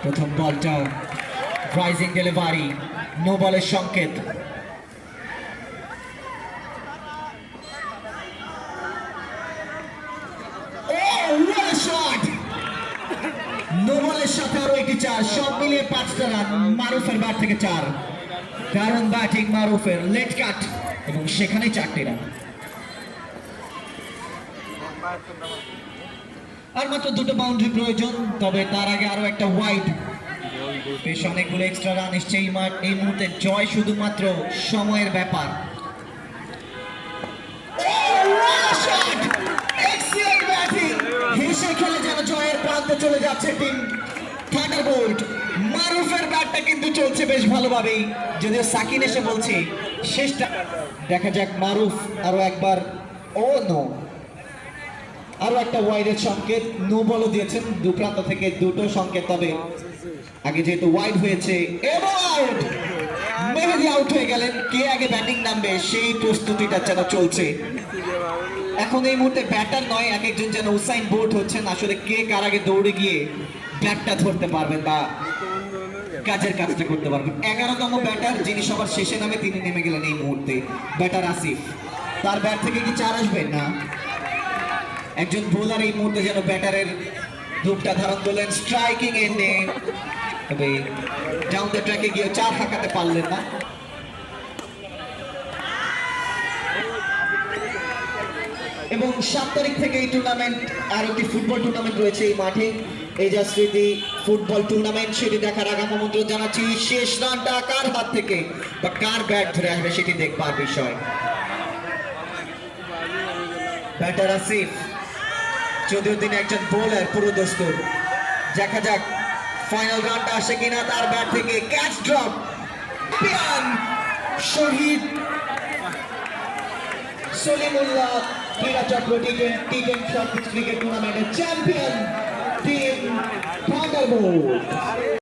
প্রথম বলটা rising delivery, no বলের সংকেত। নো বলের সাথে আরো একটি 4, সব মিলিয়ে 5টা রান। মারুফের ব্যাট থেকে 4, দারুণ ব্যাটিং মারুফের, লেট কাট এবং সেখানে 4টি রান। আর মাত্র 2টো বাউন্ডারি প্রয়োজন, তবে তার আগে আরো একটা ওয়াইড। বেশ অনেকগুলো এক্সট্রা রান এসছে এই মুহূর্তে। জয় শুধুমাত্র সময়ের ব্যাপার। হেসে খেলে যেন জয়ের প্রান্তে চলে যাচ্ছে টিম থান্ডারবোল্ট। মারুফের ব্যাটটা কিন্তু চলছে বেশ ভালোভাবেই, যদিও সাকিন এসে বলছে শেষটা। দেখা যাক মারুফ আরো একবার। ও নো, আরো একটা ওয়াইডের সংকেত। নো বলও দিয়েছেন, দু প্রান্ত থেকে 2টো সংকেত। তবে আগে যেহেতু ওয়াইড হয়েছে, মেহেদি আউট হয়ে গেলেন। কে আগে ব্যাটিং নামবে সেই প্রস্তুতিটা যেন চলছে এখন। এই মুহূর্তে ব্যাটার নয়, এক একজন যেন উসাইন বোল্ট হচ্ছেন। আসলে কে কার আগে দৌড়ে গিয়ে ব্যাটটা ধরতে পারবেন বা কাজের কাজটা করতে পারবেন। 11তম ব্যাটার যিনি সবার শেষে নামে, তিনি নেমে গেলেন এই মুহূর্তে। ব্যাটার আসিফ, তার ব্যাট থেকে কি 4 আসবে না? একজন বোলার এই মুহূর্তে যেন ব্যাটারের রূপটা ধারণ করলেন স্ট্রাইকিং এন্ডে। তবে ডাউন দ্য ট্র্যাকে গিয়ে 4 হাঁকাতে পারলেন না। এবং 7 তারিখ থেকে এই টুর্নামেন্ট, আর একটি ফুটবল টুর্নামেন্ট রয়েছে এই মাঠে, এজাজ স্মৃতি ফুটবল টুর্নামেন্ট। সেটি দেখার আগাম আমন্ত্রণ জানাচ্ছি। শেষ রানটা কার হাত থেকে বা কার ব্যাট ধরে আসবে সেটি দেখবার বিষয়। ব্যাটার আসিফ, যদিও তিনি একজন বোলার পুরো দস্তুর। দেখা যাক ফাইনাল রানটা আসে কিনা তার ব্যাট থেকে। ক্যাচ ড্রপ, শহীদ সলিমুল্লাহ ক্রীড়া চক্র টি20 ক্রিকেট টুর্নামেন্টের চ্যাম্পিয়ন টিম থান্ডারবোল্ট।